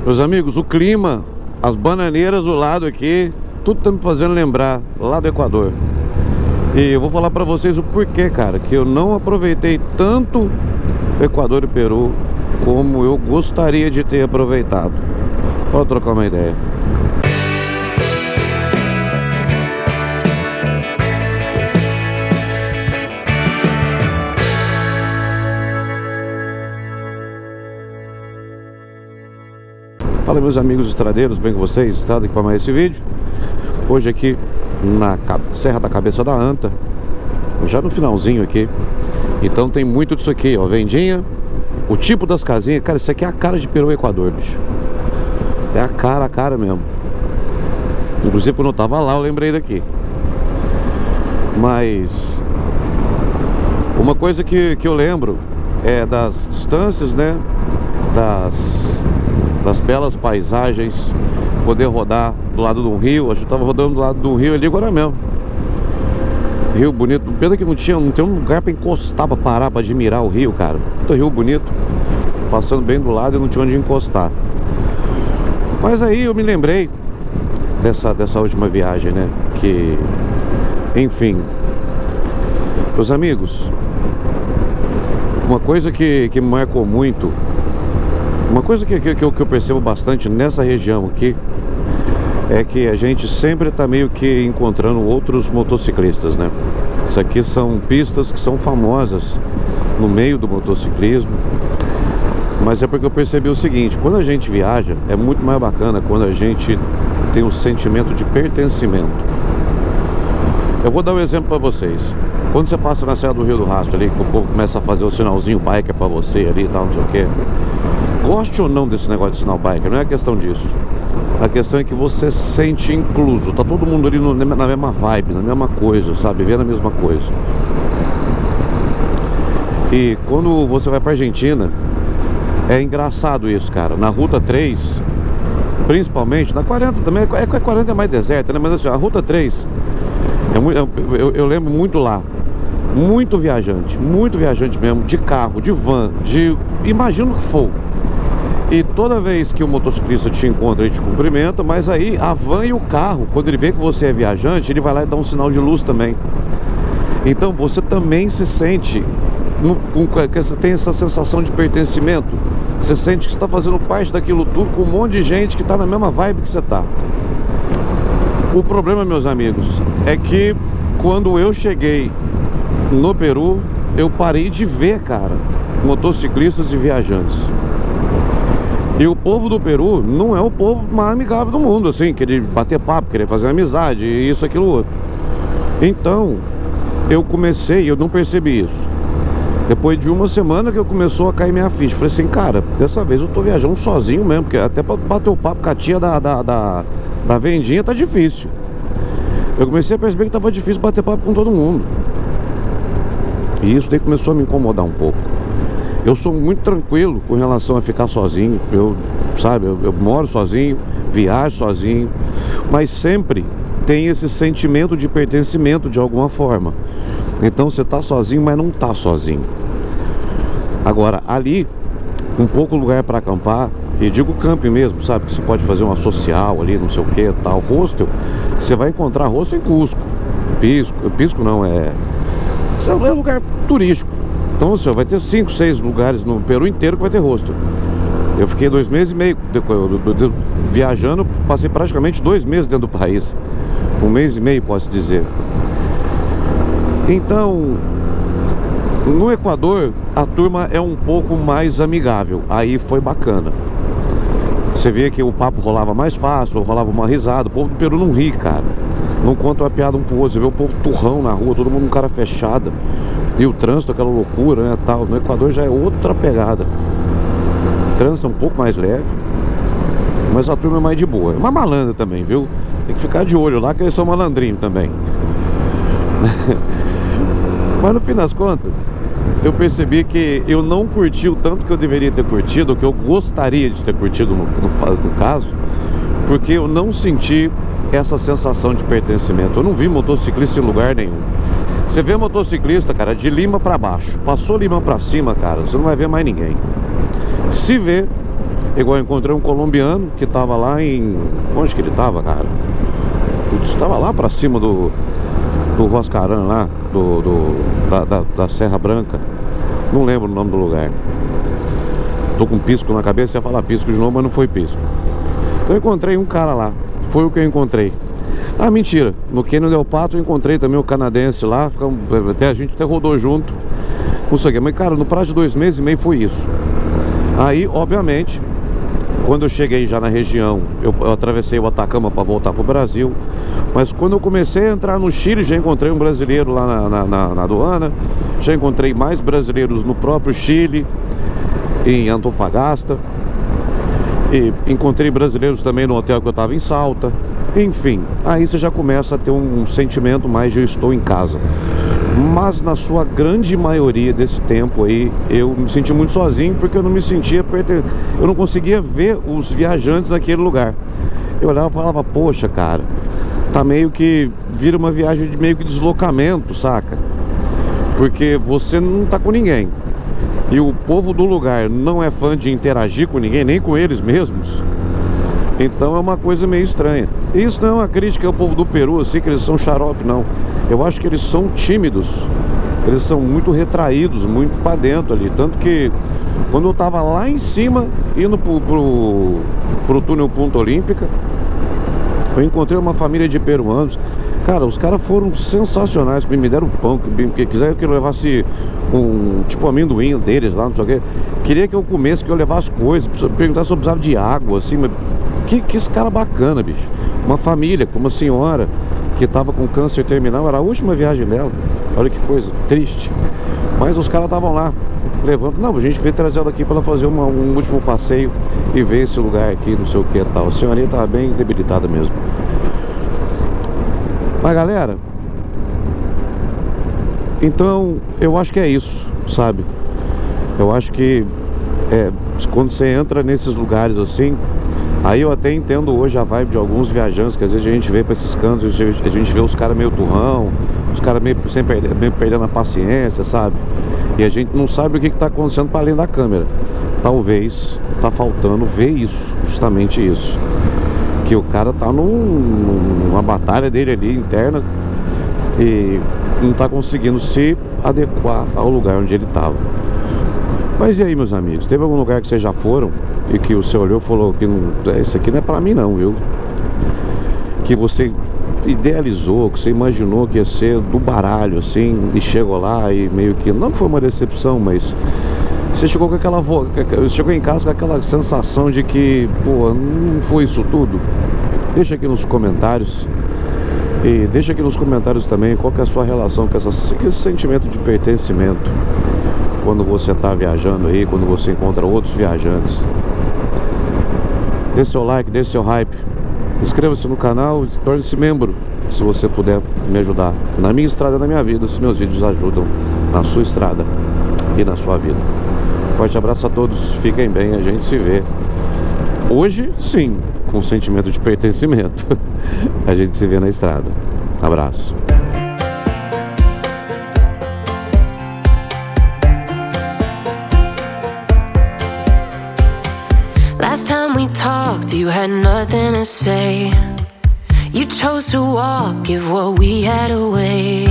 Meus amigos, o clima, as bananeiras do lado aqui, tudo tá me fazendo lembrar lá do Equador. E eu vou falar pra vocês o porquê, cara, que eu não aproveitei tanto Equador e Peru como eu gostaria de ter aproveitado. Pode trocar uma ideia. Fala, meus amigos estradeiros, bem com vocês? Estrada aqui para mais esse vídeo. Hoje aqui na Serra da Cabeça da Anta, já no finalzinho aqui. Então tem muito disso aqui, ó, vendinha. O tipo das casinhas, cara, isso aqui é a cara de Peru e Equador, bicho. É a cara mesmo. Inclusive quando eu tava lá eu lembrei daqui. Mas uma coisa que eu lembro é das distâncias, né? Das belas paisagens, poder rodar do lado do rio. A gente tava rodando do lado do rio ali agora mesmo. Rio bonito, pena que não tem um lugar pra encostar, pra parar, pra admirar o rio, cara. Puta rio bonito, passando bem do lado e não tinha onde encostar. Mas aí eu me lembrei dessa última viagem, né? Que, enfim, meus amigos, uma coisa que me marcou muito, uma coisa que eu percebo bastante nessa região aqui, é que a gente sempre tá meio que encontrando outros motociclistas, né? Isso aqui são pistas que são famosas no meio do motociclismo. Mas é porque eu percebi o seguinte: quando a gente viaja, é muito mais bacana quando a gente tem o sentimento de pertencimento. Eu vou dar um exemplo para vocês. Quando você passa na Serra do Rio do Rastro ali, que o povo começa a fazer o sinalzinho biker para você ali e tal, não sei o que. Goste ou não desse negócio de sinal biker, não é questão disso. A questão é que você se sente incluso. Tá todo mundo ali na mesma vibe, na mesma coisa, sabe? Vendo a mesma coisa. E quando você vai pra Argentina, é engraçado isso, cara. Na Ruta 3, principalmente, na 40 também, é que a 40 é mais deserta, né? Mas assim, a Ruta 3, eu lembro muito lá. Muito viajante mesmo, de carro, de van, imagina o que for. E toda vez que o motociclista te encontra, ele te cumprimenta. Mas aí a van e o carro, quando ele vê que você é viajante, ele vai lá e dá um sinal de luz também. Então você também se sente, você tem essa sensação de pertencimento. Você sente que você está fazendo parte daquilo tudo com um monte de gente que está na mesma vibe que você está. O problema, meus amigos, é que quando eu cheguei no Peru, eu parei de ver, cara, motociclistas e viajantes. E o povo do Peru não é o povo mais amigável do mundo, assim, querer bater papo, querer fazer amizade, isso, aquilo, outro. Então, eu não percebi isso. Depois de uma semana que eu começou a cair minha ficha, falei assim, cara, dessa vez eu tô viajando sozinho mesmo, porque até pra bater o papo com a tia da vendinha tá difícil. Eu comecei a perceber que tava difícil bater papo com todo mundo. E isso daí começou a me incomodar um pouco. Eu sou muito tranquilo com relação a ficar sozinho. Eu moro sozinho, viajo sozinho, mas sempre tem esse sentimento de pertencimento de alguma forma. Então você tá sozinho, mas não tá sozinho. Agora, ali, um pouco lugar para acampar, e digo camping mesmo, sabe? Que você pode fazer uma social ali, não sei o que, tal. Hostel, você vai encontrar hostel em Cusco. Pisco não, é lugar turístico. Então você vai ter 5, 6 lugares no Peru inteiro que vai ter hostel. Eu fiquei 2 meses e meio viajando, passei praticamente 2 meses dentro do país. 1 mês e meio, posso dizer. Então, no Equador, a turma é um pouco mais amigável. Aí foi bacana. Você vê que o papo rolava mais fácil, rolava uma risada. O povo do Peru não ri, cara. Não conta uma piada um pro outro. Você vê o povo turrão na rua, todo mundo com cara fechada. E o trânsito, aquela loucura, né, tal. No Equador já é outra pegada. O trânsito é um pouco mais leve, mas a turma é mais de boa. É uma malandra também, viu? Tem que ficar de olho lá, que eles são malandrinhos também. Mas no fim das contas, eu percebi que eu não curti o tanto que eu deveria ter curtido, o que eu gostaria de ter curtido no caso, porque eu não senti essa sensação de pertencimento. Eu não vi motociclista em lugar nenhum. Você vê motociclista, cara, de Lima pra baixo. Passou Lima pra cima, cara, você não vai ver mais ninguém. Se vê, Igual eu encontrei um colombiano que tava lá em... Onde que ele tava, cara? Putz, tava lá pra cima do Huascarán lá, da Serra Branca. Não lembro o nome do lugar. Tô com pisco na cabeça, ia falar pisco de novo, mas não foi pisco. Então eu encontrei um cara lá. Foi o que eu encontrei. Ah, mentira. No Canyon del Pato eu encontrei também o canadense lá. A gente até rodou junto. Não sei o que. Mas, cara, no prazo de 2 meses e meio foi isso. Aí, obviamente, quando eu cheguei já na região, eu atravessei o Atacama para voltar pro Brasil. Mas quando eu comecei a entrar no Chile, já encontrei um brasileiro lá na aduana. Já encontrei mais brasileiros no próprio Chile, em Antofagasta. E encontrei brasileiros também no hotel que eu estava em Salta. Enfim, aí você já começa a ter um sentimento mais de eu estou em casa. Mas na sua grande maioria desse tempo aí, eu me senti muito sozinho, porque eu não me sentia eu não conseguia ver os viajantes naquele lugar. Eu olhava e falava, poxa, cara, tá meio que vira uma viagem de meio que deslocamento, saca? Porque você não tá com ninguém. E o povo do lugar não é fã de interagir com ninguém, nem com eles mesmos. Então é uma coisa meio estranha. Isso não é uma crítica ao povo do Peru, assim, que eles são xarope, não. Eu acho que eles são tímidos. Eles são muito retraídos, muito pra dentro ali. Tanto que quando eu tava lá em cima, indo pro túnel Punta Olímpica, eu encontrei uma família de peruanos. Cara, os caras foram sensacionais, me deram pão, que quiseram que eu levasse um tipo amendoim deles lá, não sei o que. Queria que eu comesse, que eu levasse coisas, perguntar se eu precisava de água, assim, mas que esse cara bacana, bicho. Uma família, com uma senhora que tava com câncer terminal, era a última viagem dela. Olha que coisa triste. Mas os caras estavam lá, levando, não, a gente veio trazer ela aqui para ela fazer um último passeio e ver esse lugar aqui, não sei o que e tal. A senhorinha tava bem debilitada mesmo. Mas galera, então eu acho que é isso, sabe? Eu acho que quando você entra nesses lugares assim, aí eu até entendo hoje a vibe de alguns viajantes, que às vezes a gente vê pra esses cantos, a gente vê os caras meio turrão, os caras meio perdendo a paciência, sabe? E a gente não sabe o que tá acontecendo para além da câmera. Talvez tá faltando ver isso, justamente isso. Que o cara tá numa batalha dele ali interna e não tá conseguindo se adequar ao lugar onde ele tava. Mas e aí, meus amigos, teve algum lugar que vocês já foram e que você olhou e falou que não, esse aqui não é pra mim não, viu? Que você idealizou, que você imaginou que ia ser do baralho, assim, e chegou lá e meio que, não que foi uma decepção, mas você chegou com chegou em casa com aquela sensação de que, pô, não foi isso tudo? Deixa aqui nos comentários. E deixa aqui nos comentários também qual que é a sua relação com esse sentimento de pertencimento quando você está viajando aí, quando você encontra outros viajantes. Dê seu like, dê seu hype. Inscreva-se no canal e torne-se membro, se você puder me ajudar na minha estrada, na minha vida, se meus vídeos ajudam na sua estrada e na sua vida. Forte abraço a todos, fiquem bem, a gente se vê hoje, sim, com sentimento de pertencimento. A gente se vê na estrada. Abraço. Last time we talked, you had nothing to say. You chose to walk, give what we had away.